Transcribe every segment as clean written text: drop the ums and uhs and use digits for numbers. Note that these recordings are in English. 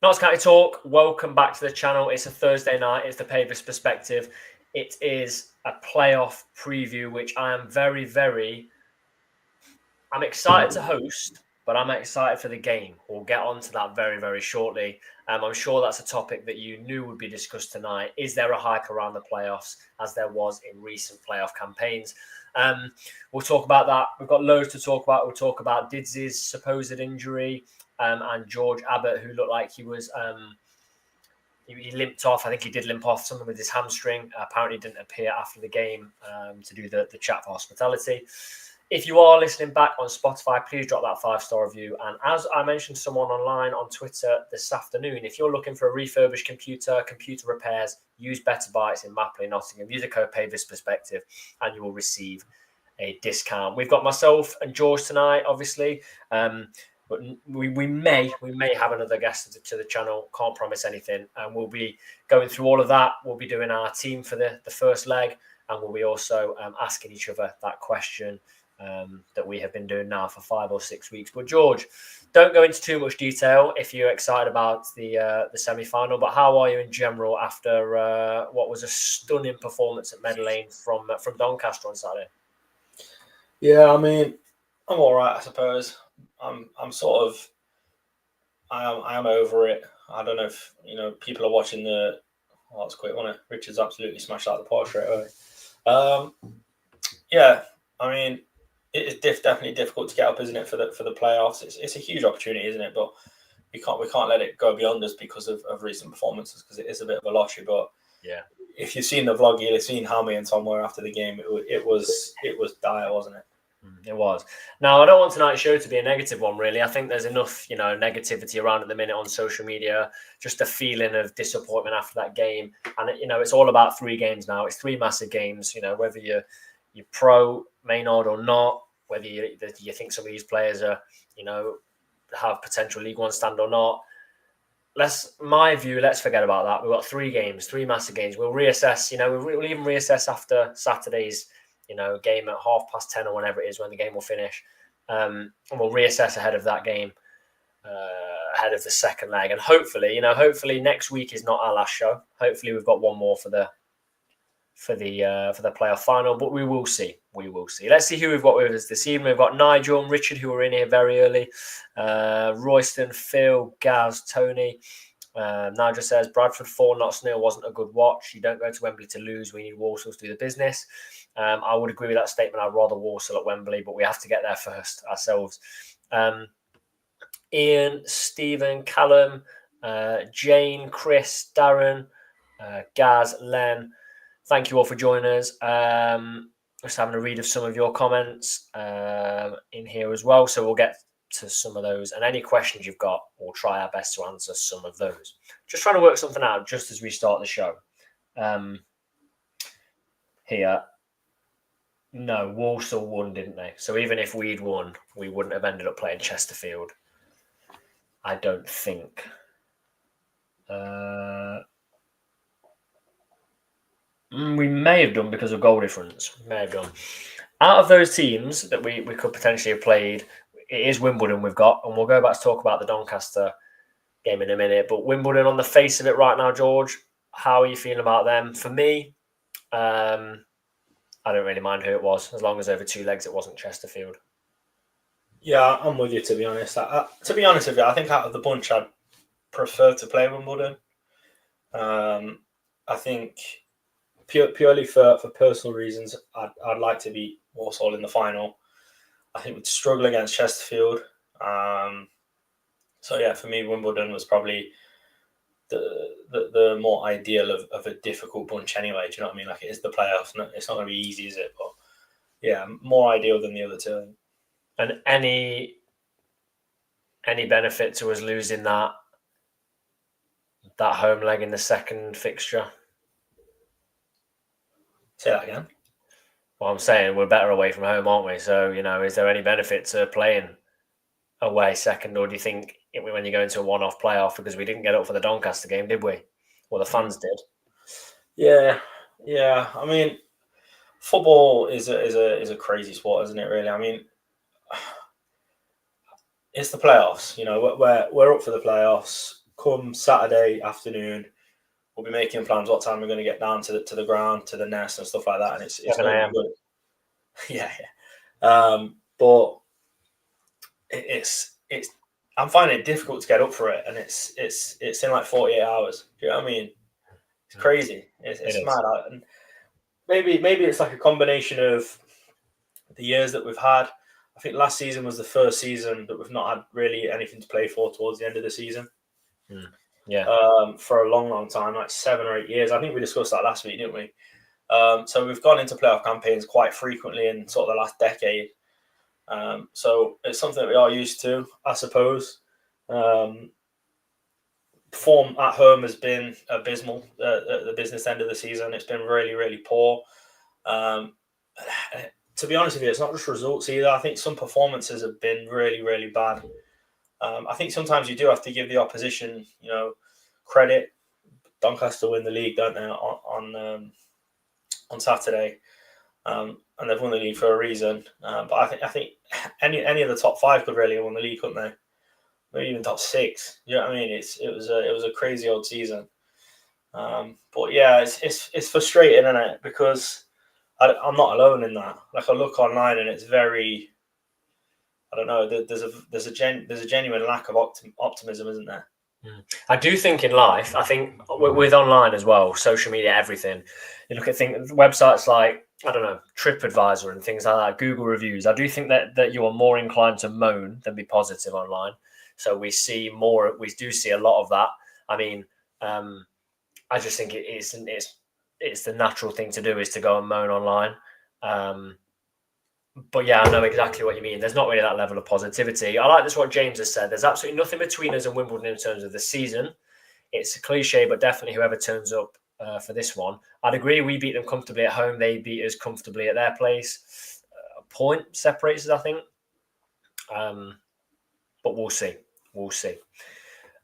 Notts County Talk, welcome back to the channel. It's a Thursday night. It's the Pavis perspective. It is a playoff preview, which I am I'm excited to host, but I'm excited for the game. We'll get on to that very shortly. I'm sure that's a topic that you knew would be discussed tonight. Is there a hype around the playoffs, as there was in recent playoff campaigns? We'll talk about that. We've got loads to talk about. We'll talk about Dids's supposed injury and George Abbott, who looked like he was... he limped off. I think he did limp off something with his hamstring. Apparently didn't appear after the game to do the chat for hospitality. If you are listening back on Spotify, please drop that 5-star review. And as I mentioned someone online on Twitter this afternoon, if you're looking for a refurbished computer repairs, use Better Bytes in Mapley, Nottingham. Use the code Pavis Perspective and you will receive a discount. We've got myself and George tonight, obviously. But we may have another guest to the channel. Can't promise anything. And we'll be going through all of that. We'll be doing our team for the first leg. And we'll be also asking each other that question that we have been doing now for 5 or 6 weeks. But George, don't go into too much detail if you're excited about the semi-final. But how are you in general after what was a stunning performance at Meadow Lane from Doncaster on Saturday? Yeah, I mean, I'm all right, I suppose. I'm sort of, I am over it. I don't know if people are watching the. Oh, that's quick, wasn't it? Richard's absolutely smashed out the park straight away. Yeah, I mean, it is definitely difficult to get up, isn't it, for the playoffs? It's a huge opportunity, isn't it? But we can't let it go beyond us because of recent performances, because it is a bit of a lottery. But yeah, if you've seen the vlog, you'll have seen how me and Tom were after the game. It was dire, wasn't it? It was. Now, I don't want tonight's show to be a negative one, really. I think there's enough, negativity around at the minute on social media, just a feeling of disappointment after that game. And, it's all about 3 games now. It's 3 massive games, whether you're pro Maynard or not, whether you think some of these players are, have potential League One stand or not. Let's forget about that. We've got 3 games, 3 massive games. We'll reassess, we'll even reassess after Saturday's game at 10:30 or whenever it is when the game will finish. And we'll reassess ahead of that game, ahead of the second leg. And hopefully next week is not our last show. Hopefully we've got one more for the playoff final, but we will see. Let's see who we've got with us this evening. We've got Nigel and Richard, who were in here very early. Royston, Phil, Gaz, Tony. Nigel says, Bradford 4, Notts 0 wasn't a good watch. You don't go to Wembley to lose. We need Walsall to do the business. I would agree with that statement. I'd rather Walsall at Wembley, but we have to get there first ourselves. Ian, Stephen, Callum, Jane, Chris, Darren, Gaz, Len, thank you all for joining us. Just having a read of some of your comments in here as well. So we'll get to some of those, and any questions you've got, we'll try our best to answer some of those. Just trying to work something out just as we start the show. Here. No, Walsall won, didn't they? So even if we'd won, we wouldn't have ended up playing Chesterfield. I don't think. We may have done because of goal difference. We may have done. Out of those teams that we could potentially have played, it is Wimbledon we've got, and we'll go back to talk about the Doncaster game in a minute. But Wimbledon, on the face of it right now, George, how are you feeling about them? For me, I don't really mind who it was, as long as over 2 legs it wasn't Chesterfield. Yeah, I'm with you, to be honest. To be honest with you, I think out of the bunch, I'd prefer to play Wimbledon. I think purely for personal reasons, I'd like to beat Walsall in the final. I think we'd struggle against Chesterfield. So yeah, for me, Wimbledon was probably the more ideal of a difficult bunch anyway. Do you know what I mean? Like, it is the playoffs. It's not going to be easy, is it? But yeah, more ideal than the other 2. And any benefit to us losing that home leg in the second fixture? Say that again. Well, I'm saying we're better away from home, aren't we? So, is there any benefit to playing away second, or do you think when you go into a one-off playoff, because we didn't get up for the Doncaster game, did we? Well, the fans did. Yeah. I mean, football is a crazy sport, isn't it? Really. I mean, it's the playoffs. We're up for the playoffs. come Saturday afternoon, we'll be making plans what time we're going to get down to the ground, to the nest and stuff like that, and it's going to be good. Yeah. But it's I'm finding it difficult to get up for it, and it's in like 48 hours. Do you know what I mean? It's crazy. It's mad. And maybe it's like a combination of the years that we've had. I think last season was the first season that we've not had really anything to play for towards the end of the season. Yeah. For a long time, like 7 or 8 years. I think we discussed that last week, didn't we? So we've gone into playoff campaigns quite frequently in sort of the last decade. So it's something that we are used to, I suppose. Form at home has been abysmal at the business end of the season. It's been really, really poor. To be honest with you, it's not just results either. I think some performances have been really, really bad. I think sometimes you do have to give the opposition, credit. Doncaster win the league, don't they, on Saturday, and they've won the league for a reason. But I think any of the top 5 could really have won the league, couldn't they? Maybe even top 6. You know what I mean? It was a crazy old season. But yeah, it's frustrating, isn't it? Because I'm not alone in that. Like, I look online and it's very, I don't know. There's a genuine lack of optimism, isn't there? I do think in life, I think with online as well, social media, everything. You look at websites like, I don't know, TripAdvisor and things like that, Google reviews. I do think that you are more inclined to moan than be positive online. So we do see a lot of that. I mean, I just think it's the natural thing to do is to go and moan online. But yeah, I know exactly what you mean. There's not really that level of positivity. I like this, what James has said. There's absolutely nothing between us and Wimbledon in terms of the season. It's a cliche, but definitely whoever turns up for this one. I'd agree we beat them comfortably at home. They beat us comfortably at their place. A point separates us, I think. But we'll see.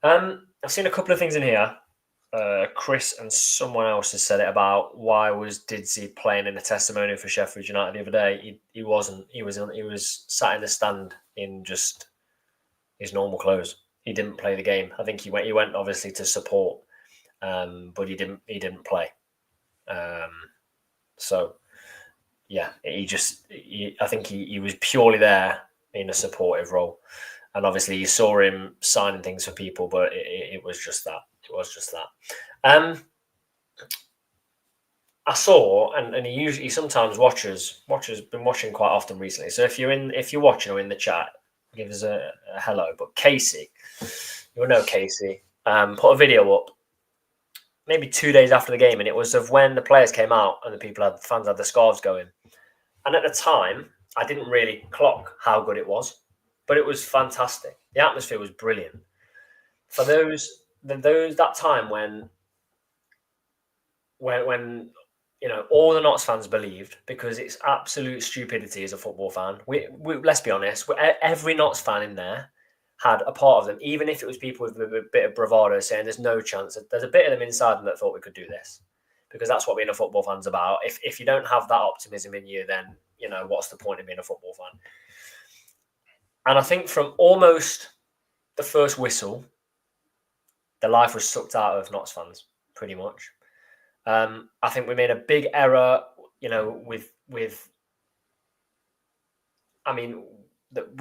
I've seen a couple of things in here. Chris and someone else has said it about why was Didsey playing in a testimonial for Sheffield United the other day. He wasn't. He was sat in the stand in just his normal clothes. He didn't play the game. I think he went obviously to support, but he didn't play. So yeah, I think he was purely there in a supportive role, and obviously you saw him signing things for people, but it was just that. It was just that. I saw, and he sometimes watches been watching quite often recently. So if you're watching or in the chat, give us a hello. But Casey, you'll know Casey, put a video up maybe 2 days after the game, and it was of when the players came out and the fans had the scarves going. And at the time, I didn't really clock how good it was, but it was fantastic. The atmosphere was brilliant. For that time when all the Notts fans believed, because it's absolute stupidity as a football fan. We let's be honest, every Notts fan in there had a part of them, even if it was people with a bit of bravado saying there's no chance. There's a bit of them inside them that thought we could do this, because that's what being a football fan's about. If you don't have that optimism in you, then what's the point of being a football fan? And I think from almost the first whistle, the life was sucked out of Notts fans, pretty much. I think we made a big error, we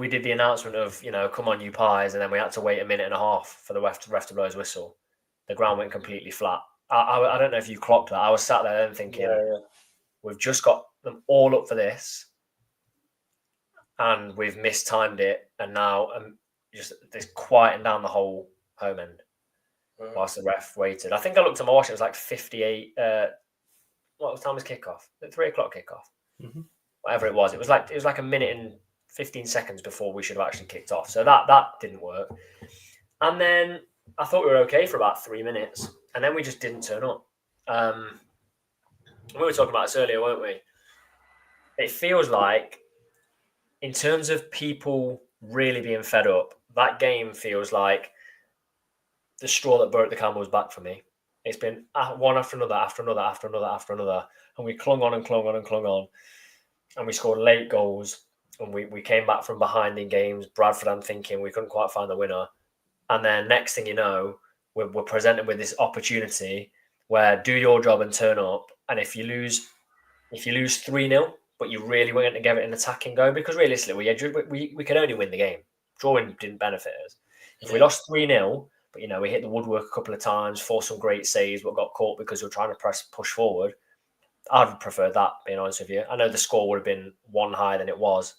did the announcement of, come on, you pies, and then we had to wait a minute and a half for the ref to blow his whistle. The ground went completely flat. I don't know if you clocked that. I was sat there then thinking, We've just got them all up for this, and we've mistimed it, and now just this quieting down the whole home end. Whilst the ref waited. I think I looked at my watch, it was like 58. What time was kickoff? 3 o'clock kickoff. Mm-hmm. Whatever it was. It was like a minute and 15 seconds before we should have actually kicked off. So that didn't work. And then I thought we were okay for about 3 minutes. And then we just didn't turn up. We were talking about this earlier, weren't we? It feels like, in terms of people really being fed up, that game feels like the straw that broke the camel's back for me. It's been one after another, and we clung on and clung on and clung on, and we scored late goals, and we came back from behind in games. Bradford, I'm thinking we couldn't quite find the winner, and then next thing you know, we're presented with this opportunity where do your job and turn up. And if you lose 3-0, but you really weren't to give it an attacking go, because realistically, we could only win the game. Drawing didn't benefit us. If we lost 3-0, but we hit the woodwork a couple of times, forced some great saves, but got caught because we were trying to push forward, I'd prefer that, being honest with you. I know the score would have been one higher than it was,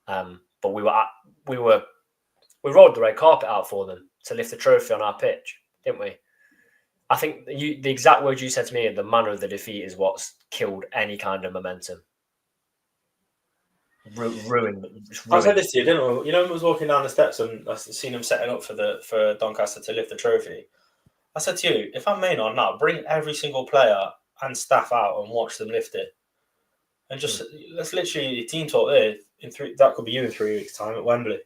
but we rolled the red carpet out for them to lift the trophy on our pitch, didn't we? I think the exact words you said to me, the manner of the defeat, is what's killed any kind of momentum. Ruined. I said this to you, didn't I? I was walking down the steps and I seen him setting up for Doncaster to lift the trophy. I said to you, if I'm Maynard now, bring every single player and staff out and watch them lift it, and just let's literally team talk there. That could be you in 3 weeks' time at Wembley.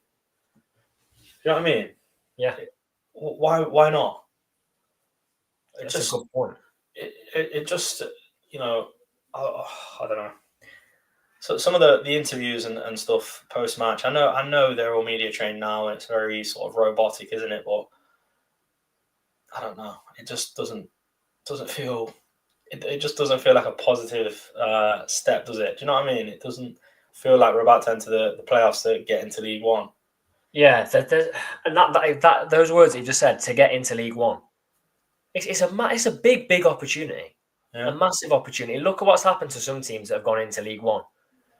You know what I mean? Yeah. Why not? That's just a good point. It just I don't know. So some of the interviews and stuff post match, I know they're all media trained now, and it's very sort of robotic, isn't it? But I don't know. It just doesn't feel. It just doesn't feel like a positive step, does it? Do you know what I mean? It doesn't feel like we're about to enter the playoffs to get into League One. Yeah, and that those words that you just said, to get into League One, it's a big opportunity, a massive opportunity. Look at what's happened to some teams that have gone into League One.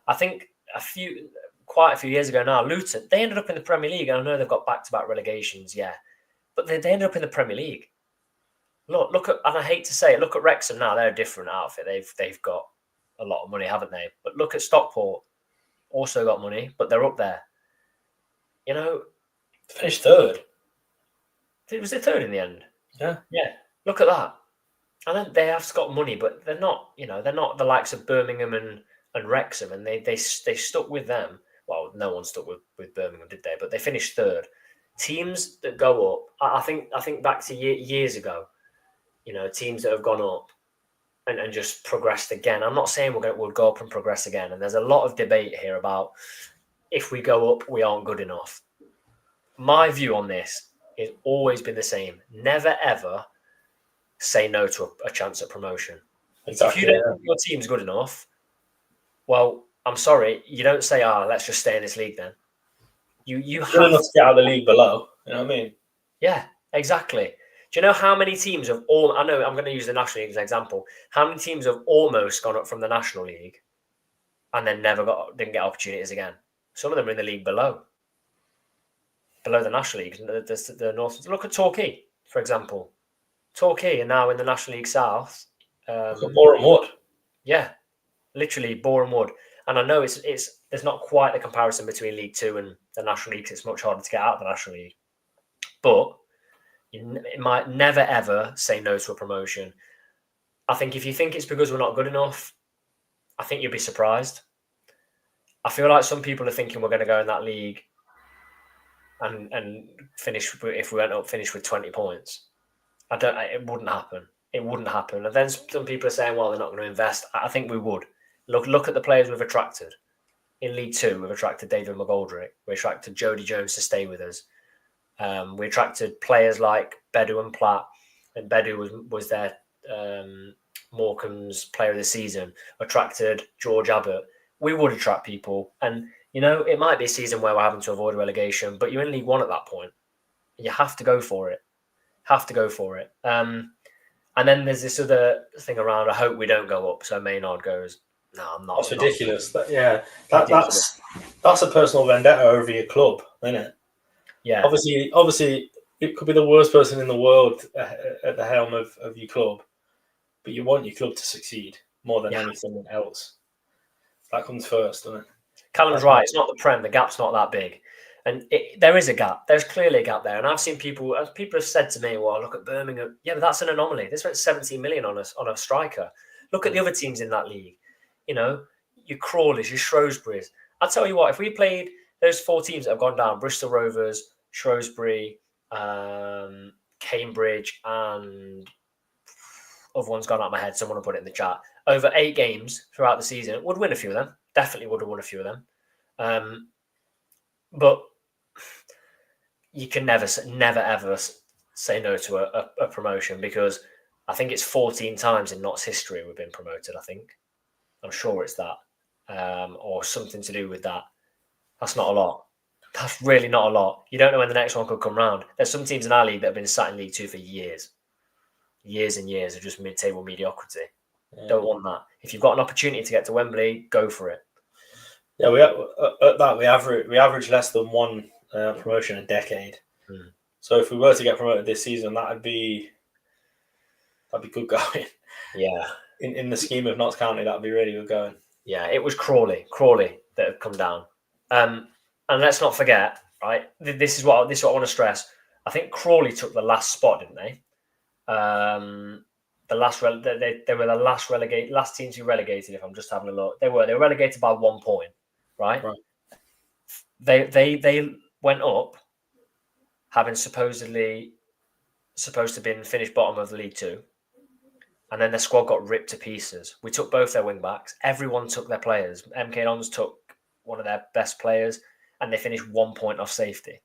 I think quite a few years ago now, Luton, they ended up in the Premier League. And I know they've got back-to-back relegations, yeah, but they ended up in the Premier League. Look at, and I hate to say it, look at Wrexham now. They're a different outfit. They've got a lot of money, haven't they? But look at Stockport, also got money, but they're up there. Finished third. Was it third in the end? Yeah. Look at that. And then they have got money, but they're not. They're not the likes of Birmingham and Wrexham, and they stuck with them. Well, no one stuck with Birmingham, did they? But they finished third. Teams that go up, I think back to years ago. Teams that have gone up and just progressed again. I'm not saying we'll go up and progress again. And there's a lot of debate here about if we go up, we aren't good enough. My view on this has always been the same. Never, ever say no to a chance at promotion. Exactly. If you don't think your team's good enough, well, I'm sorry, you don't say, let's just stay in this league then. You have enough to get out of the league below. You know what I mean? Yeah, exactly. Do you know how many teams have I know I'm going to use the National League as an example. How many teams have almost gone up from the National League and then didn't get opportunities again? Some of them are in the league below the National League. The North. Look at Torquay, for example. Torquay are now in the National League South. Look at Boreham Wood. Yeah, literally Boreham Wood. And I know there's not quite a comparison between League Two and the National League. It's much harder to get out of the National League, but it might never ever say no to a promotion. I think if you think it's because we're not good enough, I think you'll be surprised. I feel like some people are thinking we're going to go in that league and finish, if we went up, finish with 20 points. It wouldn't happen. It wouldn't happen. And then some people are saying, well, they're not going to invest. I think we would. Look at the players we've attracted. In League Two, we've attracted David McGoldrick. We attracted Jody Jones to stay with us. We attracted players like Bedu and Platt, and Bedu was their Morecambe's player of the season. Attracted George Abbott. We would attract people, and it might be a season where we're having to avoid relegation, but you're in League One at that point. You have to go for it. And then there's this other thing around. I hope we don't go up. So Maynard goes, no, I'm not. That's ridiculous. That's a personal vendetta over your club, isn't it? Yeah. Obviously, it could be the worst person in the world at the helm of your club, but you want your club to succeed more than anything else. That comes first, doesn't it? Callum's right. It's not the Prem. The gap's not that big. And there is a gap. There's clearly a gap there. And I've seen people have said to me, well, look at Birmingham. Yeah, but that's an anomaly. They spent 17 million on a striker. Look at the other teams in that league. Your Crawleys, your Shrewsburys. I'll tell you what, if we played those 4 teams that have gone down, Bristol Rovers, Shrewsbury, Cambridge, and other one's gone out of my head. Someone will put it in the chat. Over 8 games throughout the season, would win a few of them. Definitely would have won a few of them. But you can never ever say no to a promotion, because I think it's 14 times in Notts history we've been promoted. I think I'm sure it's that, or something to do with that. That's not a lot. That's really not a lot. You don't know when the next one could come round. There's some teams in our league that have been sat in League Two for years and years of just mid-table mediocrity. Yeah. Don't want that. If you've got an opportunity to get to Wembley, go for it. Yeah, we average less than one promotion a decade. So if we were to get promoted this season, that'd be good going. Yeah. In the scheme of Notts County, that'd be really good going. Yeah, it was Crawley that had come down. And let's not forget, right? This is what I want to stress. I think Crawley took the last spot, didn't they? They were the last team to be relegated. If I'm just having a look, they were relegated by 1 point, right? They went up, having supposed to been finished bottom of League Two, and then their squad got ripped to pieces. We took both their wing backs. Everyone took their players. MK Dons took one of their best players, and they finished 1 point off safety.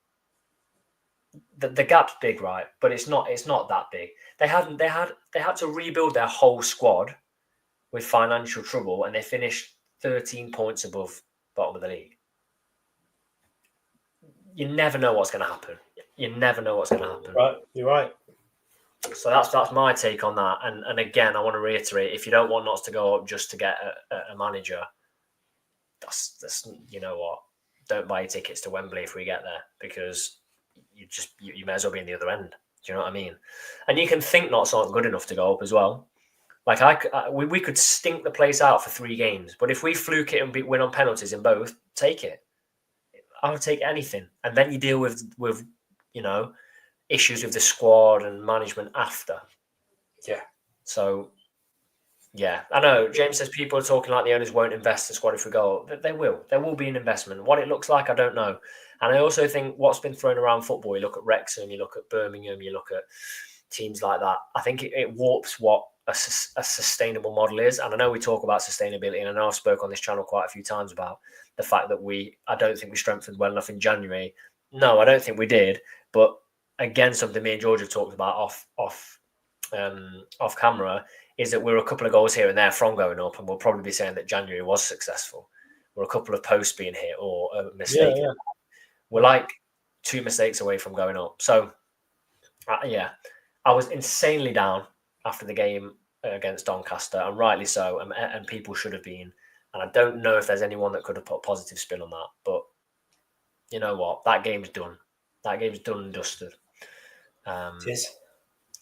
The gap's big, right? But it's not that big. They had to rebuild their whole squad with financial trouble, and they finished 13 points above bottom of the league. You never know what's going to happen. Right, you're right. So that's my take on that. And again, I want to reiterate: if you don't want Notts to go up just to get a manager, that's you know what? Don't buy your tickets to Wembley if we get there, because you may as well be in the other end. Do you know what I mean? And you can think Notts aren't good enough to go up as well. Like we could stink the place out for 3 games, but if we fluke it and win on penalties in both, take it. I would take anything, and then you deal with issues with the squad and management after. Yeah. So, yeah, I know James says people are talking like the owners won't invest in the squad if we go. They will. There will be an investment. What it llooks like, I don't know. And I also think what's been thrown around football, you look at Wrexham, you look at Birmingham, you look at teams like that. I think it warps what a sustainable model is. And I know we talk about sustainability, and I know I've spoke on this channel quite a few times about the fact that I don't think we strengthened well enough in January. No, I don't think we did. But again, something me and George have talked about off camera is that we're a couple of goals here and there from going up, and we'll probably be saying that January was successful. We're a couple of posts being hit or a mistake. Yeah. We're like 2 mistakes away from going up. So, I was insanely down after the game against Doncaster, and rightly so, and people should have been. And I don't know if there's anyone that could have put a positive spin on that, but you know what? That game's done. That game's done and dusted. Cheers.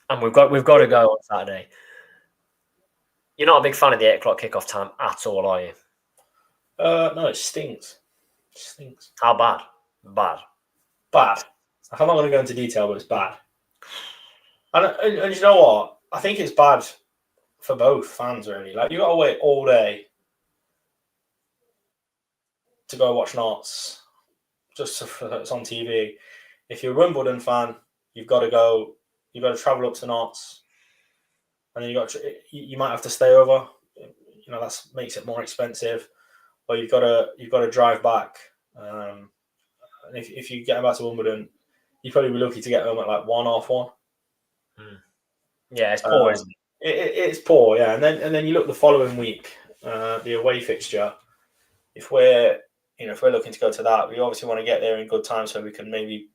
And we've got to go on Saturday. You're not a big fan of the 8 o'clock kickoff time at all, are you? No, it stinks. It stinks. How bad? Bad. I'm not going to go into detail, but it's bad. And you know what? I think it's bad for both fans, really. Like, you got to wait all day to go watch Notts just so it's on TV. If you're a Wimbledon fan, you've got to travel up to Notts, and then you might have to stay over. You know, that makes it more expensive. Or you've got to drive back. And if you get back to Wimbledon, you'd probably be lucky to get home at like 1:30. Yeah, it's poor, isn't it? It's poor, yeah. And then you look the following week, the away fixture. If we're looking to go to that, we obviously want to get there in good time so we can maybe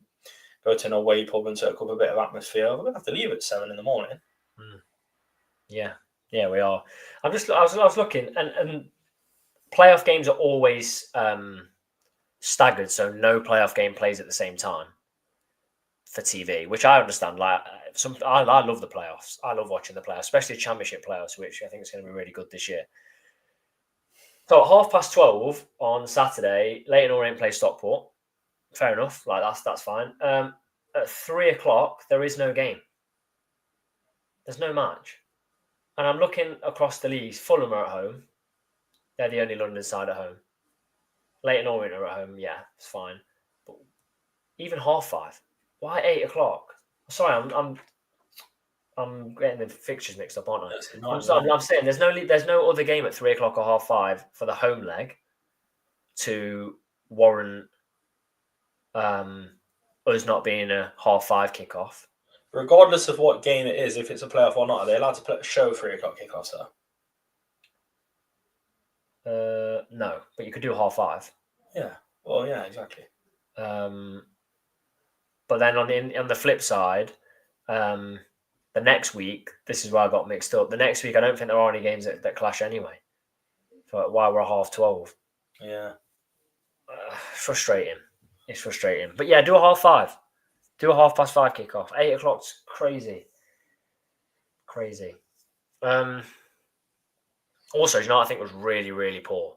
go to an away pub and soak up a bit of atmosphere. We're gonna have to leave at 7 in the morning. Yeah, we are. I was looking, and playoff games are always staggered, so no playoff game plays at the same time for TV, which I understand. Like I love the playoffs. I love watching the playoffs, especially Championship playoffs, which I think is going to be really good this year. So at 12:30 on Saturday, Leyton Orient play Stockport. Fair enough, like that's fine. At 3 o'clock, there is no game. There's no match. And I'm looking across the leagues. Fulham are at home. They're the only London side at home. Leyton Orient are at home. Yeah, it's fine. But even 5:30. Why 8 o'clock? Sorry, I'm getting the fixtures mixed up, aren't I? I'm saying there's no other game at 3 o'clock or 5:30 for the home leg to warrant us not being a 5:30 kickoff. regardless of what game it is, if it's a playoff or not, are they allowed to show 3 o'clock kickoffs though? No, but you could do 5:30. Yeah. Well, yeah, exactly. But then on the flip side, the next week, this is where I got mixed up. The next week, I don't think there are any games that clash anyway. So why we're 12:30? Yeah. Frustrating. It's frustrating. But yeah, do a 5:30. Do a 5:30 kickoff. 8 o'clock's crazy. Crazy. Also, you know what I think was really, really poor?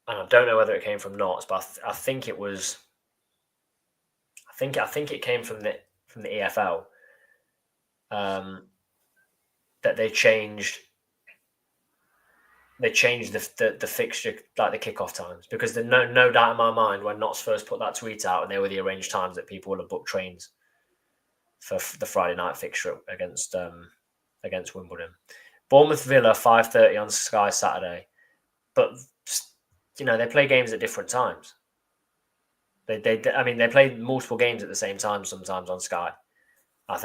And I don't know whether it came from Knots, but I think it was. I think it came from the EFL. That they changed the fixture, like the kickoff times, because there's no doubt in my mind when Knots first put that tweet out and they were the arranged times that people would have booked trains for the Friday night fixture against Wimbledon. Bournemouth Villa 5:30 on Sky Saturday, but they play games at different times. They play multiple games at the same time sometimes on Sky. I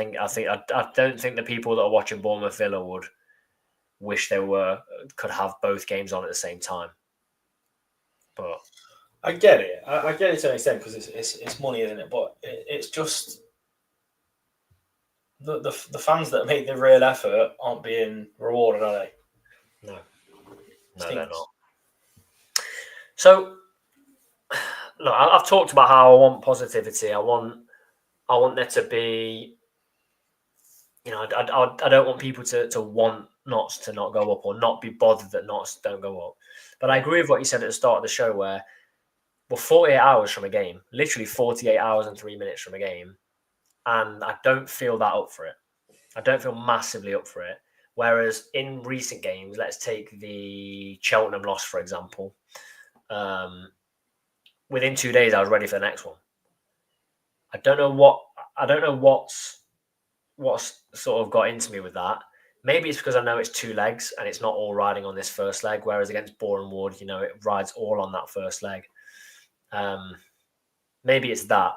don't think the people that are watching Bournemouth Villa would wish they could have both games on at the same time. But I get it. I get it to an extent because it's money, isn't it? But it's just the fans that make the real effort aren't being rewarded, are they? No, they're not. So, look, I've talked about how I want positivity. I want there to be, I don't want people to want Knots to not go up or not be bothered that Knots don't go up. But I agree with what you said at the start of the show, where we're 48 hours from a game, literally 48 hours and 3 minutes from a game, and I don't feel that up for it. I don't feel massively up for it. Whereas in recent games, let's take the Cheltenham loss, for example. Within 2 days, I was ready for the next one. I don't know what's sort of got into me with that. Maybe it's because I know it's 2 legs and it's not all riding on this first leg. Whereas against Boreham Wood, it rides all on that first leg. Maybe it's that.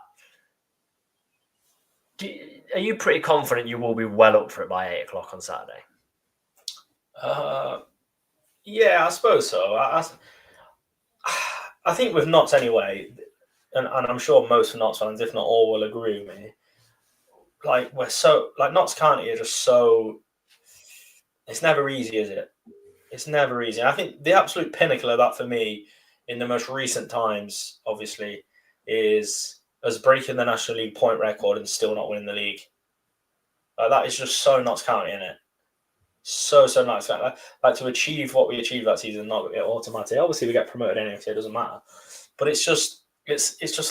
Are you pretty confident you will be well up for it by 8 o'clock on Saturday? Yeah, I suppose so. I think with Knots anyway, and I'm sure most Knots fans, if not all, will agree with me. Like Notts County are just so. It's never easy, is it? It's never easy. I think the absolute pinnacle of that for me, in the most recent times, obviously, is us breaking the National League point record and still not winning the league. That is just so Notts County, in it. So nice. Like to achieve what we achieved that season, not automatically. Obviously, we get promoted anyway, so it doesn't matter. But it's just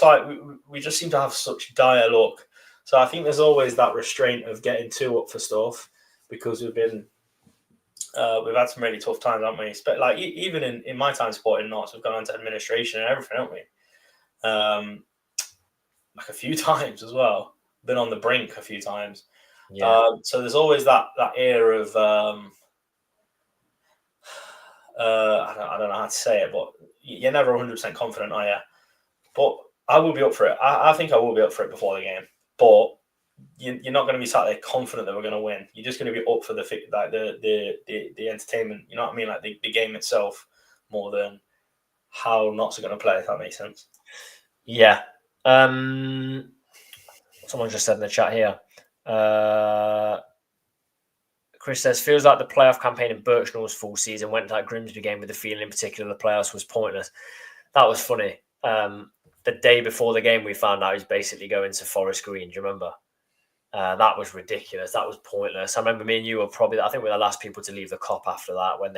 like we just seem to have such dire luck. So I think there's always that restraint of getting too up for stuff because we've had some really tough times, haven't we? But like even in my time supporting Knots, we've gone on to administration and everything, haven't we? Like a few times as well. Been on the brink a few times. Yeah. So there's always that air of I don't know how to say it, but you're never 100% confident, are you? But I will be up for it. I think I will be up for it before the game. But you're not going to be sat there confident that we're going to win. You're just going to be up for the entertainment. You know what I mean? Like the game itself, more than how Knots are going to play. If that makes sense. Yeah. Someone just said in the chat here. Chris says, feels like the playoff campaign in Birchnell's full season went to that Grimsby game with the feeling in particular the playoffs was pointless. That was funny. The day before the game, we found out he's basically going to Forest Green. Do you remember? That was ridiculous. That was pointless. I remember me and you were probably, I think we were the last people to leave the Kop after that when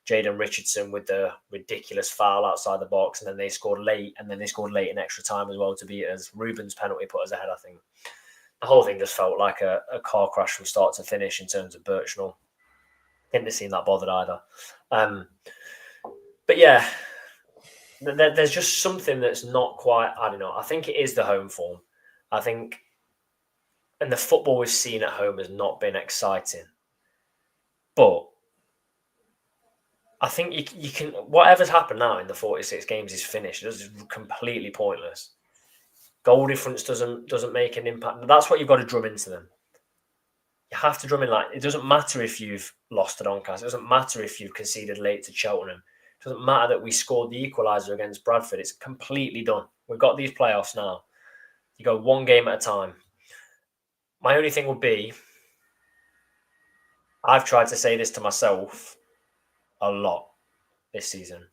Jaden Richardson with the ridiculous foul outside the box, and then they scored late, in extra time as well to beat us. Ruben's penalty put us ahead, I think. The whole thing just felt like a car crash from start to finish in terms of Birchnell. Didn't seem that bothered either. But yeah, there's just something that's not quite, I don't know. I think it is the home form. I think, and the football we've seen at home has not been exciting. But I think you can, whatever's happened now in the 46 games is finished. It's completely pointless. Goal difference doesn't make an impact. That's what you've got to drum into them. You have to drum in it doesn't matter if you've lost to Doncaster. It doesn't matter if you've conceded late to Cheltenham. It doesn't matter that we scored the equaliser against Bradford. It's completely done. We've got these playoffs now. You go one game at a time. My only thing would be, I've tried to say this to myself a lot this season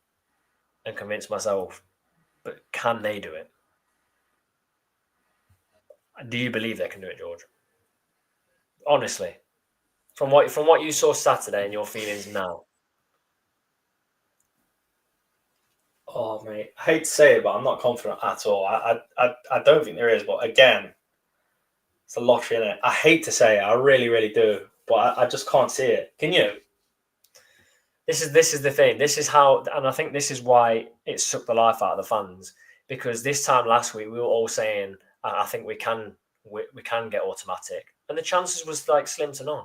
and convince myself, but can they do it? Do you believe they can do it, George? Honestly, from what you saw Saturday and your feelings now. Oh, mate, I hate to say it, but I'm not confident at all. I don't think there is, but again, it's a lottery, innit? I hate to say it, I really, really do, but I just can't see it. Can you? This is the thing. This is how, and I think this is why it sucked the life out of the fans, because this time last week we were all saying, I think we can get automatic, and the chances was like slim to none.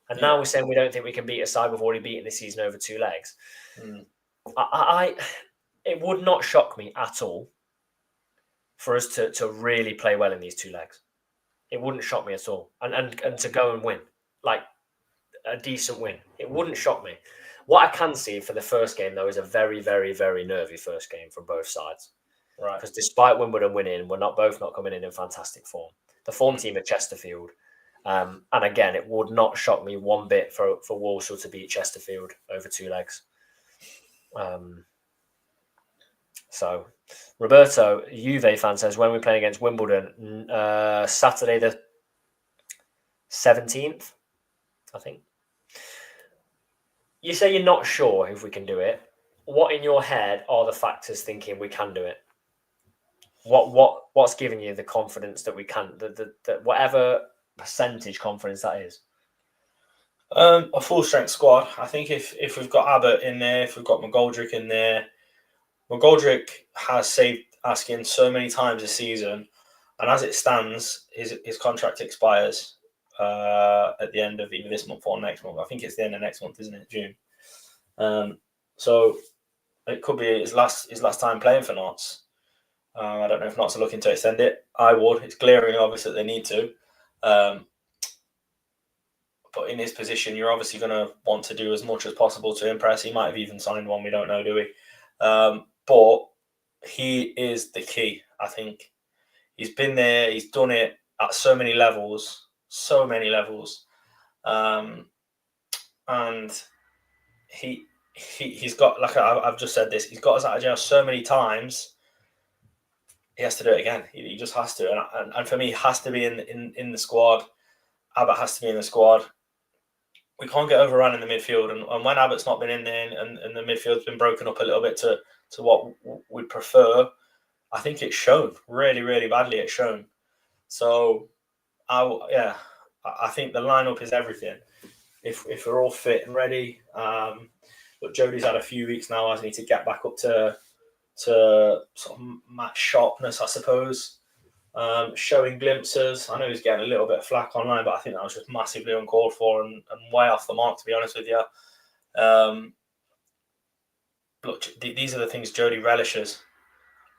And now we're saying we don't think we can beat a side we've already beaten this season over 2 legs. It would not shock me at all for us to really play well in these 2 legs. It wouldn't shock me at all, and to go and win, like a decent win. It wouldn't shock me. What I can see for the first game, though, is a very, very, very nervy first game from both sides. Right. Because despite Wimbledon winning, we're not coming in fantastic form. The form team at Chesterfield. And again, it would not shock me one bit for Walsall to beat Chesterfield over 2 legs. So, Roberto, Juve fan, says, when we're playing against Wimbledon, Saturday the 17th, I think. You say you're not sure if we can do it. What in your head are the factors thinking we can do it? What's giving you the confidence that we can? The whatever percentage confidence that is. A full strength squad. I think if we've got Abbott in there, if we've got McGoldrick in there, McGoldrick has saved Askin so many times this season, and as it stands, his contract expires at the end of either this month or next month. I think it's the end of next month, isn't it? June. So it could be his last time playing for Notts. I don't know if Notts are looking to extend it. I would. It's glaring obvious that they need to. But in his position, you're obviously going to want to do as much as possible to impress. He might have even signed one. We don't know, do we? But he is the key, I think. He's been there. He's done it at so many levels. And he's got, like I've just said this, he's got us out of jail so many times. He has to do it again. He just has to. And for me, he has to be in the squad. Abbott has to be in the squad. We can't get overrun in the midfield. And when Abbott's not been in there and the midfield's been broken up a little bit to what we'd prefer, I think it's shown really, really badly. It's shown. So, I think the lineup is everything. If we're all fit and ready, but Jodie's had a few weeks now, hasn't he, to get back up to sort of match sharpness, I suppose. Showing glimpses. I know he's getting a little bit of flack online, but I think that was just massively uncalled for and way off the mark, to be honest with you. Look, these are the things Jodie relishes.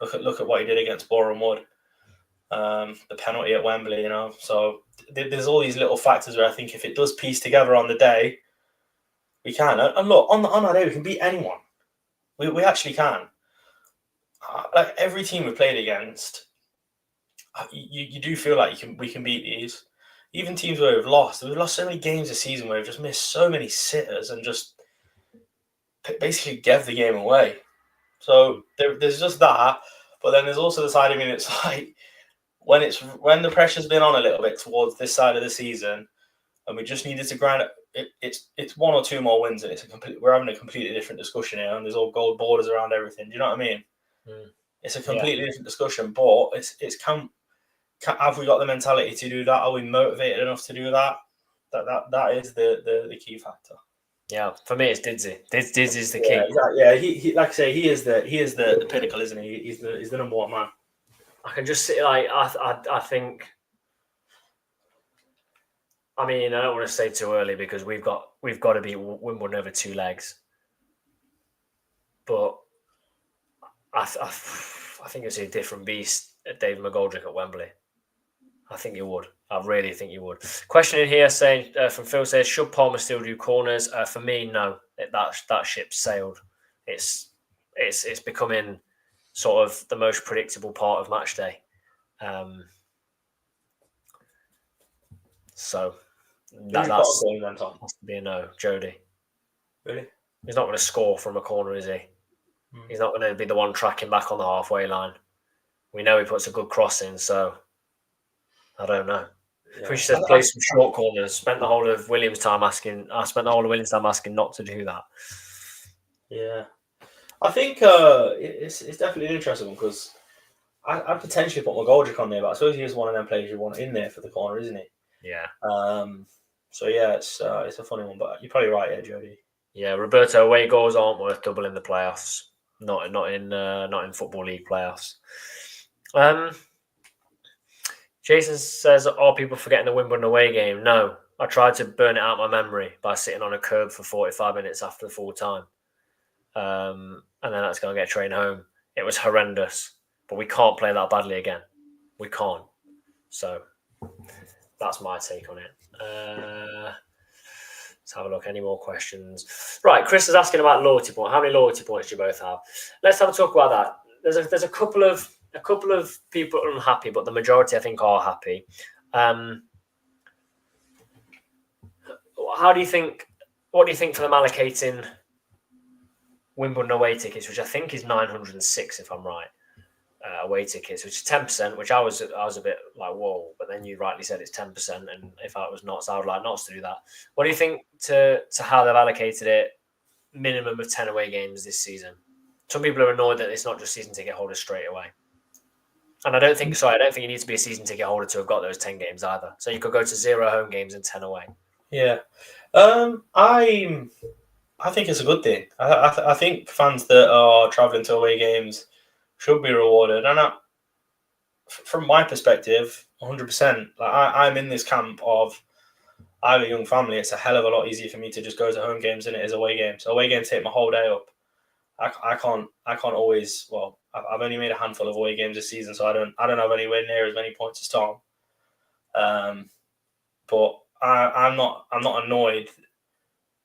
Look at what he did against Boreham Wood. The penalty at Wembley, So there's all these little factors where I think if it does piece together on the day, we can. And look, on our day, we can beat anyone. We actually can. Like every team we played against, you do feel like we can beat these. Even teams where we've lost so many games this season where we've just missed so many sitters and just basically gave the game away. So there's just that, but then there's also the side of me that's like when the pressure's been on a little bit towards this side of the season, and we just needed to grind it. It's 1 or 2 more wins, and we're having a completely different discussion here, and there's all gold borders around everything. Do you know what I mean? It's a completely different discussion, but have we got the mentality to do that? Are we motivated enough to do that? That is the key factor. Yeah, for me, it's Didsy. Didsy's the key. Yeah, he like I say, he is the pinnacle, isn't he? He's the number one man. I can just see, like, I think. I mean, I don't want to say too early because we've got to beat Wimbledon over 2 legs, but I think it's a different beast David McGoldrick at Wembley. I think you would. I really think you would. Question in here saying from Phil says, should Palmer still do corners? For me, no. That ship sailed. It's becoming sort of the most predictable part of match day. So that's has to be a no. Jody. Really? He's not going to score from a corner, is he? He's not going to be the one tracking back on the halfway line. We know he puts a good cross in, so I don't know. Yeah. We should play some short corners. I spent the whole of Williams' time asking not to do that. Yeah, I think it's definitely an interesting one because I'd potentially put McGoldrick on there, but I suppose he is one of them players you want in there for the corner, isn't he? Yeah. So yeah, it's a funny one, but you're probably right, yeah, Jody. Yeah, Roberto, away goals aren't worth double in the playoffs. Not in Football League playoffs. Jason says, are people forgetting the Wimbledon away game? No. I tried to burn it out of my memory by sitting on a curb for 45 minutes after the full time. And then that's going to get a train home. It was horrendous. But we can't play that badly again. We can't. So that's my take on it. Let's have a look. Any more questions? Right, Chris is asking about loyalty points. How many loyalty points do you both have? Let's have a talk about that. There's a couple of people unhappy, but the majority I think are happy. What do you think for them allocating Wimbledon away tickets, which I think is 906 if I'm right, away tickets, which is 10%, which I was a bit like, whoa, but then you rightly said it's 10%, and if I was Notts, I would like Notts to do that. What do you think to how they've allocated it, minimum of 10 away games this season? Some people are annoyed that it's not just season ticket holders straight away. And I don't think you need to be a season ticket holder to have got those 10 games either. So you could go to 0 home games and 10 away. Yeah. I think it's a good thing. I think fans that are travelling to away games should be rewarded. And from my perspective, 100%. Like I'm in this camp of, I have a young family. It's a hell of a lot easier for me to just go to home games than it is away games. Away games take my whole day up. I can't always. Well, I've only made a handful of away games this season, so I don't have anywhere near as many points as Tom. But I'm not annoyed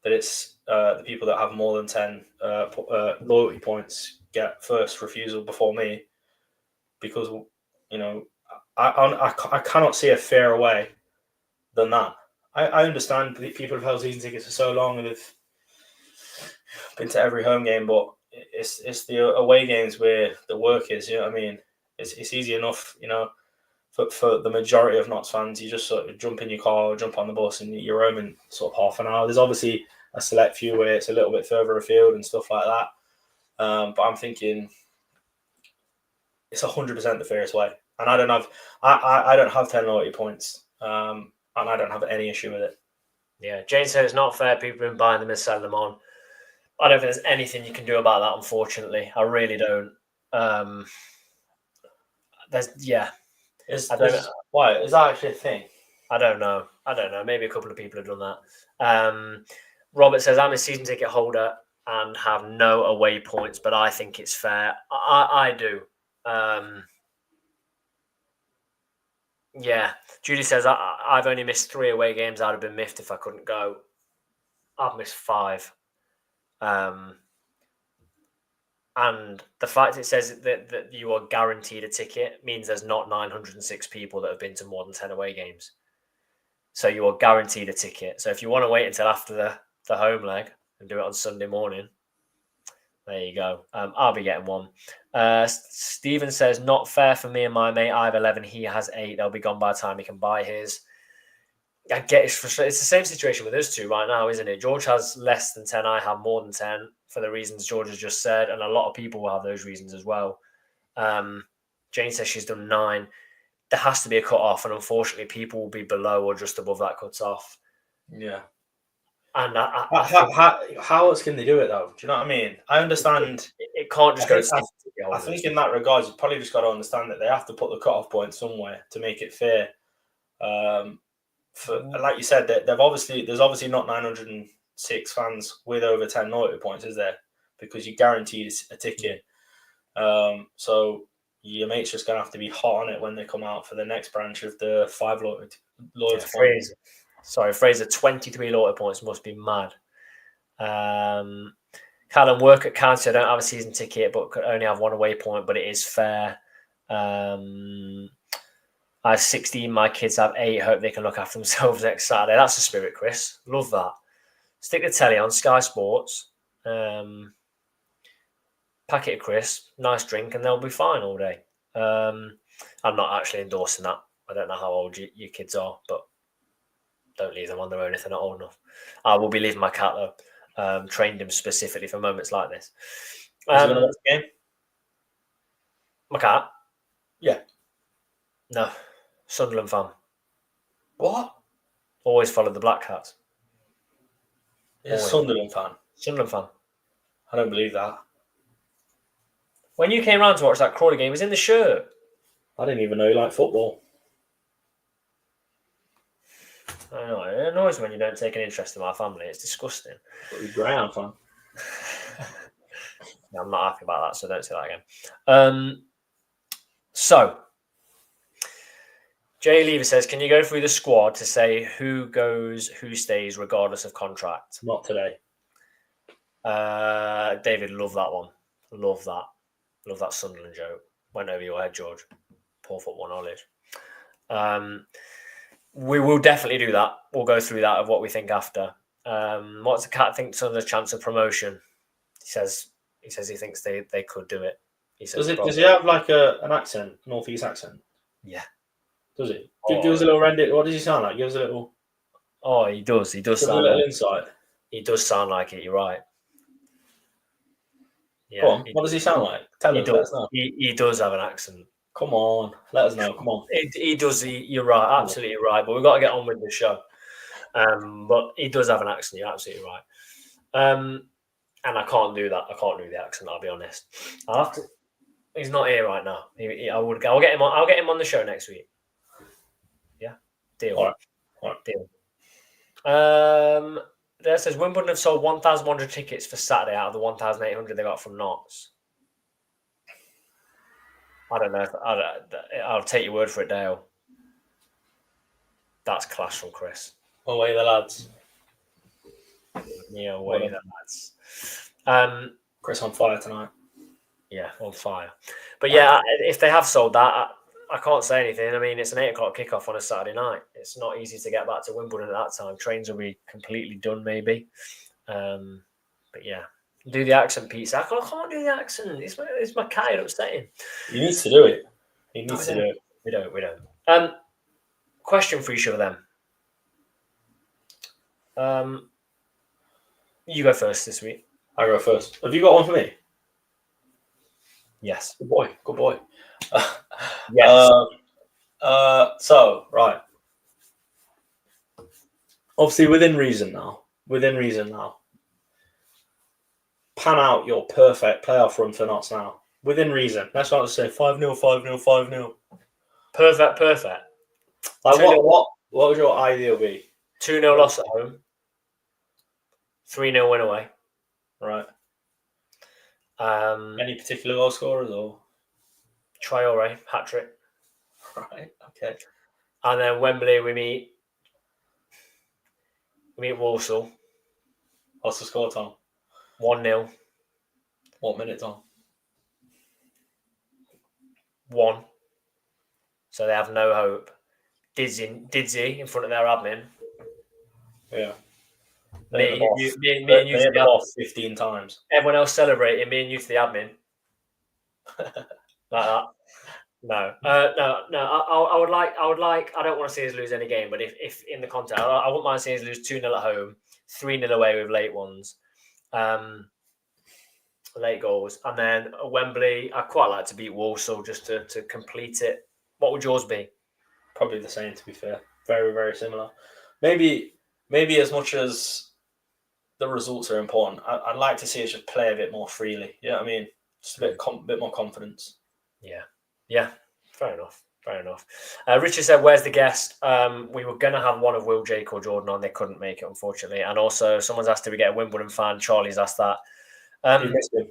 that it's the people that have more than 10 loyalty points get first refusal before me, because I cannot see a fairer way than that. I understand people have held season tickets for so long and they've been to every home game, but it's the away games where the work is. You know what I mean? It's easy enough, for the majority of Notts fans. You just sort of jump in your car, jump on the bus, and you're home in sort of half an hour. There's obviously a select few where it's a little bit further afield and stuff like that. But I'm thinking it's 100% the fairest way, and I don't have 10 loyalty points, and I don't have any issue with it. Yeah, Jane said it's not fair. People have been buying them and selling them on. I don't think there's anything you can do about that, unfortunately. I really don't. Why? Is that actually a thing? I don't know. Maybe a couple of people have done that. Robert says, I'm a season ticket holder and have no away points, but I think it's fair. I do. Yeah. Judy says, I've only missed 3 away games. I'd have been miffed if I couldn't go. I've missed 5. And the fact it says that you are guaranteed a ticket means there's not 906 people that have been to more than 10 away games. So you are guaranteed a ticket. So if you want to wait until after the home leg and do it on Sunday morning, there you go. I'll be getting one. Stephen says, not fair for me and my mate. I have 11. He has 8. They'll be gone by the time he can buy his. I get it's frustrating. It's the same situation with us two right now, isn't it? George has less than 10. I have more than 10 for the reasons George has just said. And a lot of people will have those reasons as well. Jane says she's done 9. There has to be a cut-off. And unfortunately, people will be below or just above that cut-off. Yeah. And how else can they do it, though? Do you know what I mean? I understand. It can't just go to I think in that regard, you've probably just got to understand that they have to put the cut-off point somewhere to make it fair. Like you said, there's obviously not 906 fans with over 10 loyalty points, is there? Because you guaranteed a ticket. So your mate's just going to have to be hot on it when they come out for the next branch of the 5 loyalty points. Fraser, 23 loyalty points must be mad. Callum, work at County. I don't have a season ticket, but could only have one away point, but it is fair. I have 16. My kids have 8. Hope they can look after themselves next Saturday. That's the spirit, Chris. Love that. Stick the telly on Sky Sports. Packet of crisps, nice drink, and they'll be fine all day. I'm not actually endorsing that. I don't know how old your kids are, but don't leave them on their own if they're not old enough. I will be leaving my cat, though. Trained him specifically for moments like this. Is he going to watch the game? My cat? Yeah. No. Sunderland fan. What? Always followed the Black Cats. He's a Sunderland fan? Sunderland fan. I don't believe that. When you came round to watch that Crawley game, he was in the shirt. I didn't even know he liked football. I know. It annoys me when you don't take an interest in my family. It's disgusting. But he's a Greyhound fan. Yeah, I'm not happy about that, so don't say that again. So, Jay Lever says, can you go through the squad to say who goes, who stays, regardless of contract? Not today. David, love that one. Love that. Love that Sunderland joke. Went over your head, George. Poor football knowledge. We will definitely do that. We'll go through that of what we think after. What's the cat think Sunderland's chance of promotion? He says he thinks they could do it. He says does he have like an accent, northeast accent? Yeah. Does he? Give us a little render. What does he sound like? Give us a little. Oh, he does. He does Give sound a little like insight. He does sound like it. You're right. Yeah. Go on. What does he sound like? Tell us. Let us know. He does have an accent. Come on, let us know. Come on. He does. You're right. Absolutely right. But we've got to get on with the show. But he does have an accent. You're absolutely right. And I can't do that. I can't do the accent. I'll be honest. I'll have to. He's not here right now. I'll get him on. I'll get him on the show next week. Yeah. Deal. All right. Deal. There says Wimbledon have sold 1,100 tickets for Saturday out of the 1,800 they got from Knots. I don't know. I'll take your word for it, Dale. That's class from Chris. Away the lads. Yeah, away the lads. Chris on fire tonight. Yeah, on fire. But yeah, if they have sold that, I can't say anything. I mean, it's an 8 o'clock kickoff on a Saturday night. It's not easy to get back to Wimbledon at that time. Trains will be completely done, maybe. But yeah, do the accent, Pete. I can't do the accent. It's my cat upsetting. He needs to do it. He needs to do it. We don't. Question for each of them. You go first this week. I go first. Have you got one for me? Yes. Good boy. Yes. So, right. Obviously, within reason now. Pan out your perfect playoff run for Notts now. Within reason. Let's not say 5-0, 5-0, 5-0. Perfect. Like what would your ideal be? 2-0 loss at home. 3-0 win away. Right. Any particular goal scorers or? Traore, hat-trick. Right, okay. And then Wembley, we meet Walsall. What's the score, Tom? 1-0. What minute, Tom? 1. So they have no hope. Didsy in front of their admin. Yeah. Me and you to the off 15 times. Everyone else celebrating, me and you to the admin. Like that. No. I would like. I don't want to see us lose any game, but if in the context, I wouldn't mind seeing us lose 2-0 at home, 3-0 away with late ones, late goals, and then at Wembley. I'd quite like to beat Walsall just to complete it. What would yours be? Probably the same, to be fair. Very, very similar. Maybe as much as the results are important, I'd like to see us just play a bit more freely. You know what I mean? Just a bit more confidence. Yeah. Fair enough. Richard said, "Where's the guest?" We were going to have one of Will, Jake, or Jordan on. They couldn't make it, unfortunately. And also, someone's asked if we get a Wimbledon fan. Charlie's asked that. You missed him.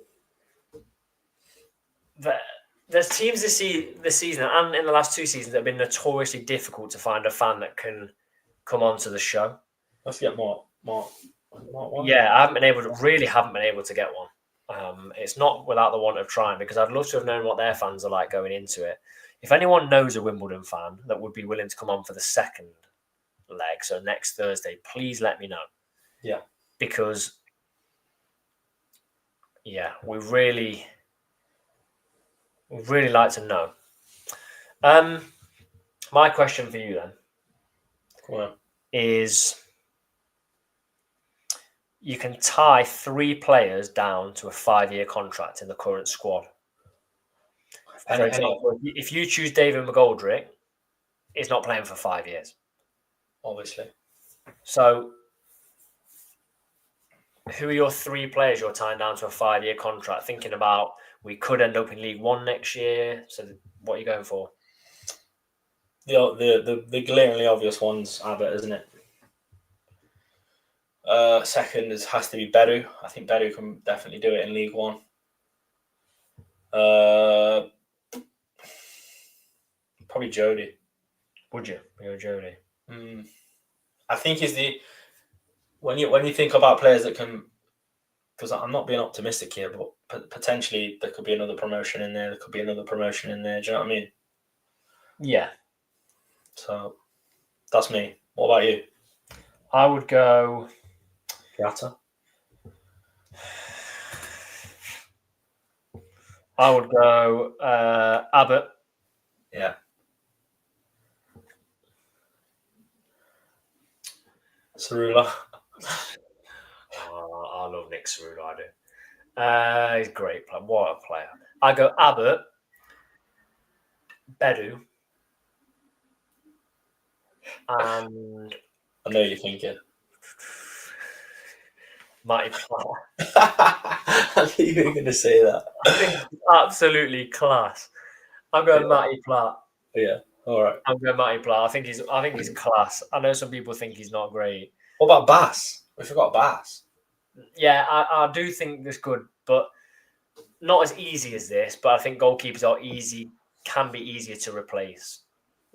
There's teams this season and in the last 2 seasons that have been notoriously difficult to find a fan that can come onto the show. Let's get Mark one. Yeah, I haven't been able to get one. It's not without the want of trying, because I'd love to have known what their fans are like going into it. If anyone knows a Wimbledon fan that would be willing to come on for the second leg, so next Thursday, please let me know. Yeah. Because, yeah, we really like to know. My question for you then is, you can tie 3 players down to a 5-year contract in the current squad. For example, if you choose David McGoldrick, he's not playing for 5 years. Obviously. So, who are your 3 players you're tying down to a 5-year contract? Thinking about, we could end up in League One next year. So, what are you going for? The glaringly obvious one's Abbott, isn't it? Second has to be Bedu. I think Bedu can definitely do it in League One. Probably Jody. Would you? You're Jody. I think is the when you think about players that can, because I'm not being optimistic here, but potentially there could be another promotion in there. There could be another promotion in there. Do you know what I mean? Yeah. So that's me. What about you? I would go Piata. I would go Abbott. Yeah. Cerula. I love Nick Cerula, I do. He's a great player. What a player. I go Abbott, Bedu, and I know you're thinking. Matty Platt. I knew you were going to say that. I think it's absolutely class. I'm going Matty Platt. Yeah. All right. I'm going Matty Platt. I think he's class. I know some people think he's not great. What about Bass? We forgot Bass. Yeah, I do think this good, but not as easy as this. But I think goalkeepers can be easier to replace.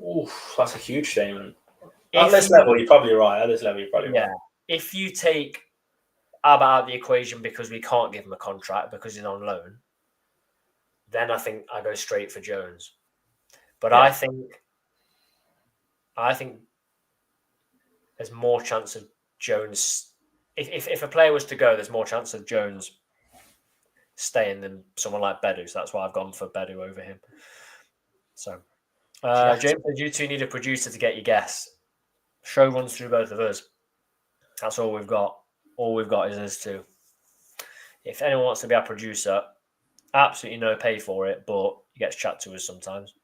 Oof, that's a huge statement. At this level, you're probably right. Right. If you take Abba out of the equation because we can't give him a contract because he's on loan, then I think I go straight for Jones. But I think there's more chance of Jones. If a player was to go, there's more chance of Jones staying than someone like Bedu. So that's why I've gone for Bedu over him. So, James, you two need a producer to get your guess. Show runs through both of us. That's all we've got. All we've got is us two. If anyone wants to be our producer, absolutely no pay for it, but you get to chat to us sometimes.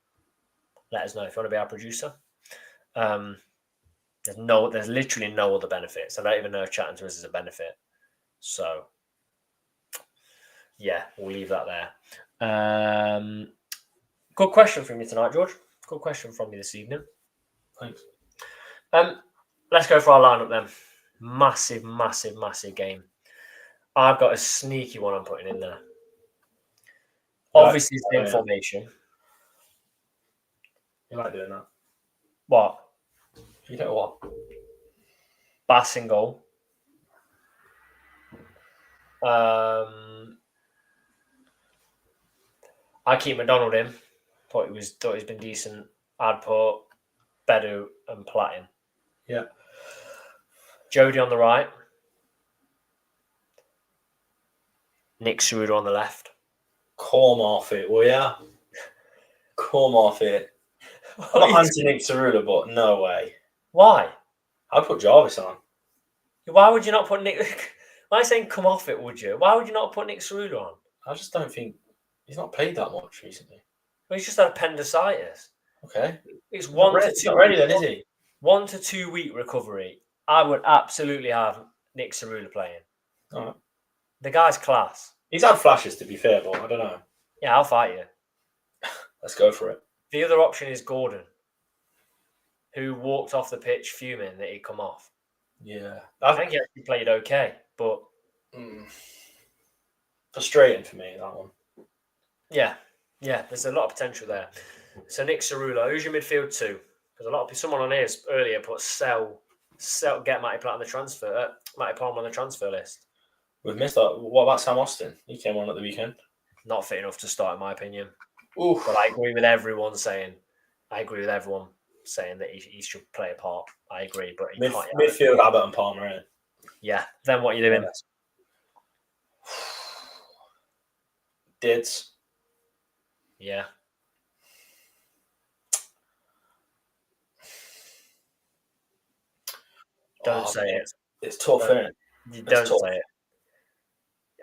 Let us know if you want to be our producer. There's literally no other benefits. I don't even know if chatting to us is a benefit. So, yeah, we'll leave that there. Good question from you tonight, George. Good question from you this evening. Thanks. Let's go for our lineup then. Massive, massive, massive game. I've got a sneaky one I'm putting in there. Obviously, same formation. You like doing that? What? You know what? Bass in goal. I keep McDonald in. Thought he's been decent. I'd put Bedu and Platt in. Yeah. Jody on the right. Nick Cerudo on the left. Come off it, will ya? Come off it. I'm not anti Nick Cerudo, but no way. Why? I'd put Jarvis on. Why would you not put Nick? Why are you saying come off it, would you? Why would you not put Nick Cerudo on? I just don't think he's not played that much recently. Well, he's just had appendicitis. Okay. It's not ready then, is he? 1 to 2 week recovery. I would absolutely have Nick Cerudo playing. All right. The guy's class. He's had flashes, to be fair, but I don't know. Yeah, I'll fight you. Let's go for it. The other option is Gordon, who walked off the pitch fuming that he'd come off. Yeah. I think he actually played okay, but... Frustrating for me, that one. Yeah. Yeah, there's a lot of potential there. So Nick Cerullo, who's your midfield two? Because someone on here earlier put sell, get Matty Platt on the Matty Palmer on the transfer list. We've missed that. What about Sam Austin? He came on at the weekend. Not fit enough to start, in my opinion. Oof. But I agree with everyone saying that he should play a part. I agree, but he can't. Midfield, Abbott and Palmer, innit? Yeah. Then what are you doing? Yes. Dids. Yeah. Don't say it. It's tough, isn't it? You don't say it.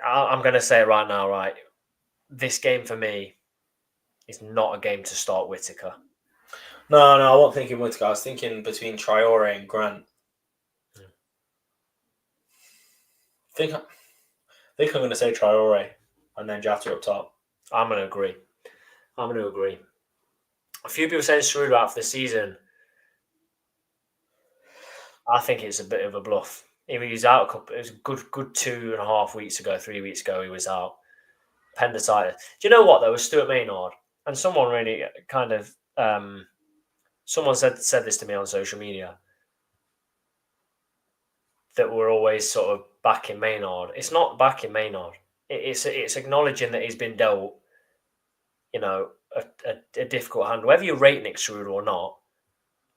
I'm going to say it right now, right? This game for me is not a game to start Whittaker. No, I wasn't thinking Whittaker. I was thinking between Traore and Grant. I think I'm going to say Traore and then Jata up top. I'm going to agree. A few people saying Cerullo out for the season. I think it's a bit of a bluff. He was out it was a good 2.5 weeks ago, 3 weeks ago, he was out. Appendicitis. Do you know what, though, with Stuart Maynard? And someone really kind of someone said this to me on social media, that we're always sort of backing Maynard. It's not backing Maynard. It's acknowledging that he's been dealt, a difficult hand. Whether you rate Nick Cerullo or not,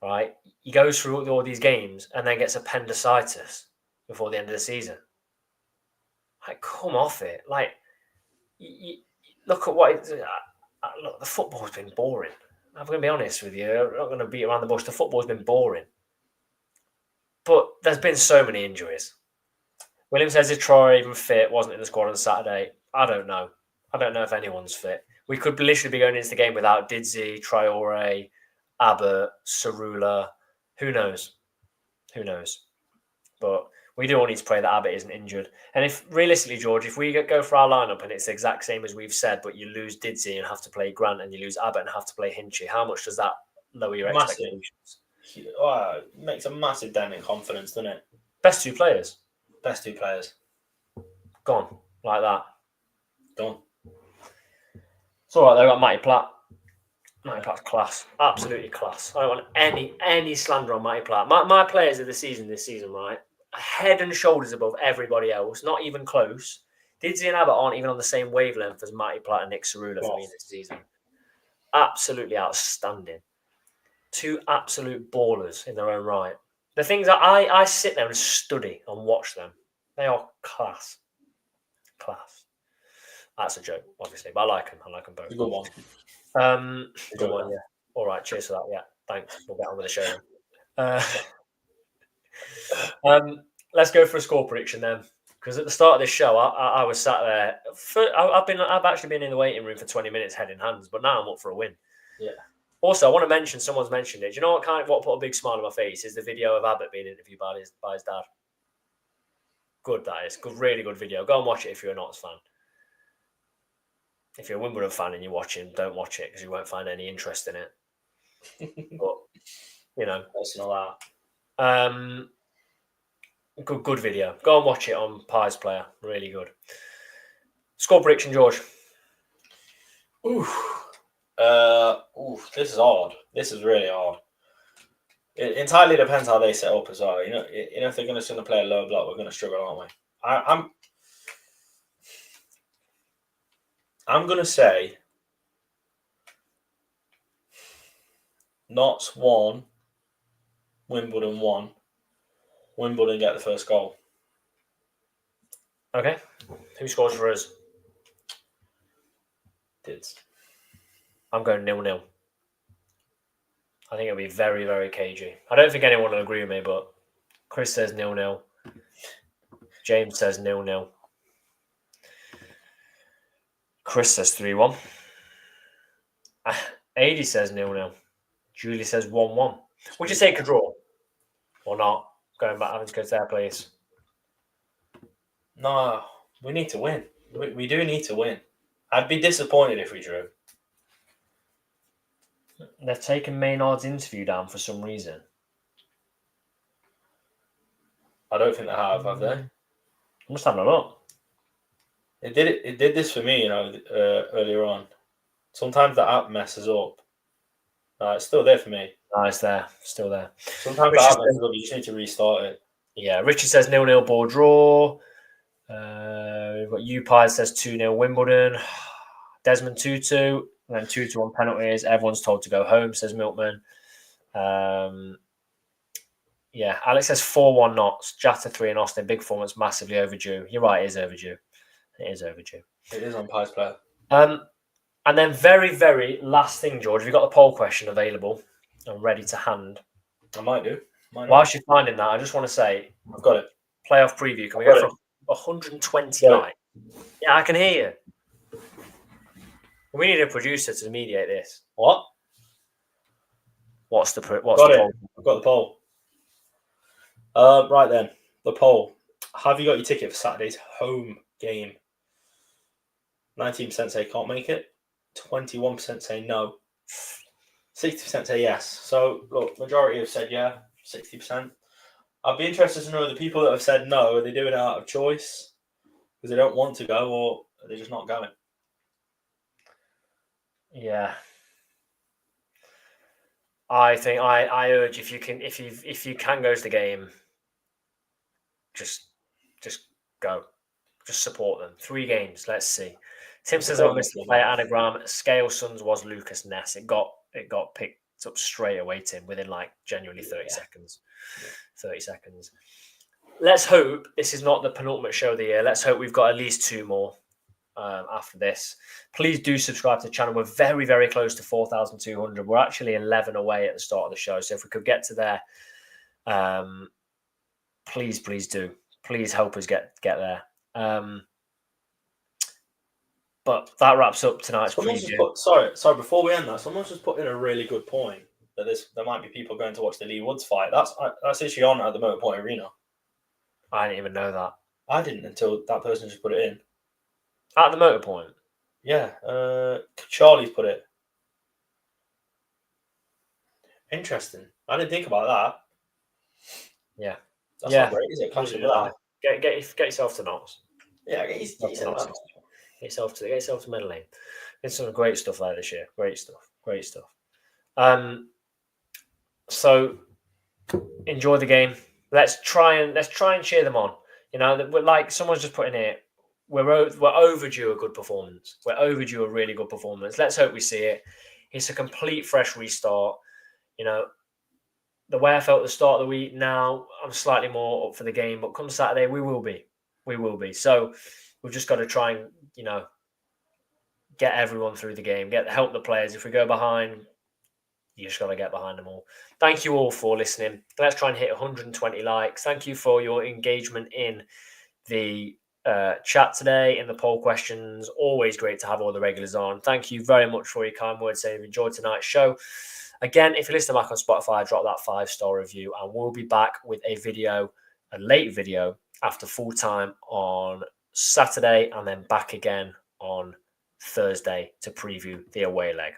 right? He goes through all these games and then gets appendicitis before the end of the season. Like, come off it. Like, look at what... look, the football's been boring. I'm going to be honest with you. I'm not going to beat around the bush. The football's been boring. But there's been so many injuries. William says if Troy even fit, wasn't in the squad on Saturday. I don't know. I don't know if anyone's fit. We could literally be going into the game without Didzi, Traore, Abbott, Cerullo. Who knows? But we do all need to pray that Abbott isn't injured. And if realistically, George, if we go for our lineup and it's the exact same as we've said, but you lose Didzi and have to play Grant and you lose Abbott and have to play Hinchy, how much does that lower your expectations? Oh, it makes a massive dent in confidence, doesn't it? Best two players. Gone. Like that. Gone. It's all right, though. I got Matty Platt. Matty Platt's class. Absolutely class. I don't want any slander on Matty Platt. My players of the season this season, right? Head and shoulders above everybody else. Not even close. Didzy and Abbott aren't even on the same wavelength as Matty Platt and Nick Cerullo for me this season. Absolutely outstanding. Two absolute ballers in their own right. The things that I sit there and study and watch them. They are class. That's a joke, obviously, but I like them. Both. It's a good one. Good one, yeah. All right, cheers for that. Yeah, thanks. We'll get on with the show. Let's go for a score prediction then, because at the start of this show, I was sat there. I've actually been in the waiting room for 20 minutes, head in hands, but now I'm up for a win. Yeah. Also, I want to mention, someone's mentioned it. Do you know what put a big smile on my face is the video of Abbott being interviewed by his dad. Good, that is. Good, really good video. Go and watch it if you're a Notts fan. If you're a Wimbledon fan and you're watching, don't watch it because you won't find any interest in it. But, personal art. Good video. Go and watch it on Pies Player. Really good. Score prediction, George. This is hard. This is really hard. It entirely depends how they set up as well. If they're going to play a low block, we're going to struggle, aren't we? I'm going to say Notts 1, Wimbledon 1. Wimbledon get the first goal. Okay. Who scores for us? Dids. I'm going 0-0. I think it'll be very, very cagey. I don't think anyone will agree with me, but Chris says 0-0. James says 0-0. Chris says 3-1. Adi says 0-0. Julie says 1-1. Would you take a draw? Or not? Going back, having to go to their place. No, we need to win. We do need to win. I'd be disappointed if we drew. They've taken Maynard's interview down for some reason. I don't think they have they? I'm just having a look. It did this for me, earlier on. Sometimes the app messes up. It's still there for me. No, it's there. Still there. Sometimes the Richard app messes up. You just need to restart it. Yeah, Richard says 0-0 ball draw. We've got UPie says 2-0 Wimbledon. Desmond 2-2. And then 2-2 on penalties. Everyone's told to go home, says Milkman. Yeah, Alex says 4-1 Knots. Jatta 3 and Austin. Big performance, massively overdue. You're right, it is overdue. It is overdue. It is on Pies Player. And then very, very last thing, George. Have you got the poll question available and ready to hand? I might do. Whilst you're finding that, I just want to say, I've got it. Playoff preview. Can we go for 120 likes? Yeah, I can hear you. We need a producer to mediate this. What? What's the poll? I've got the poll. Right then, the poll. Have you got your ticket for Saturday's home game? 19% say can't make it. 21% say no. 60% say yes. So, look, majority have said yeah. 60%. I'd be interested to know the people that have said no. Are they doing it out of choice because they don't want to go, or are they just not going? Yeah. I think I urge if you can go to the game, just go. Just support them. 3 games. Let's see. Tim says I missed the player anagram. Scale Sons was Lucas Ness. It got picked up straight away, Tim, within like genuinely 30 seconds. 30 seconds. Let's hope this is not the penultimate show of the year. Let's hope we've got at least 2 more after this. Please do subscribe to the channel. We're very, very close to 4,200. We're actually 11 away at the start of the show. So if we could get to there, please do. Please help us get there. But that wraps up tonight's preview. Sorry. Before we end that, someone's just put in a really good point that there might be people going to watch the Lee Woods fight. That's actually on at the Motor Point Arena. I didn't even know that. I didn't until that person just put it in. At the Motor Point? Yeah. Charlie's put it. Interesting. I didn't think about that. Yeah. That's not great, is it? Clashing with that. Get yourself to Knots. Yeah, get yourself to Middle Lane. It's some great stuff there this year. Great stuff. So enjoy the game. Let's try and cheer them on. You know, like someone's just put in here, we're overdue a good performance. We're overdue a really good performance. Let's hope we see it. It's a complete fresh restart. You know, the way I felt at the start of the week, now I'm slightly more up for the game. But come Saturday, we will be. So we've just got to try and, you know, get everyone through the game, help the players. If we go behind, you just got to get behind them all. Thank you all for listening. Let's try and hit 120 likes. Thank you for your engagement in the chat today, in the poll questions. Always great to have all the regulars on. Thank you very much for your kind words saying you've enjoyed tonight's show. Again, if you listen back on Spotify, drop that 5-star review, and we'll be back with a late video after full time on Saturday, and then back again on Thursday to preview the away leg.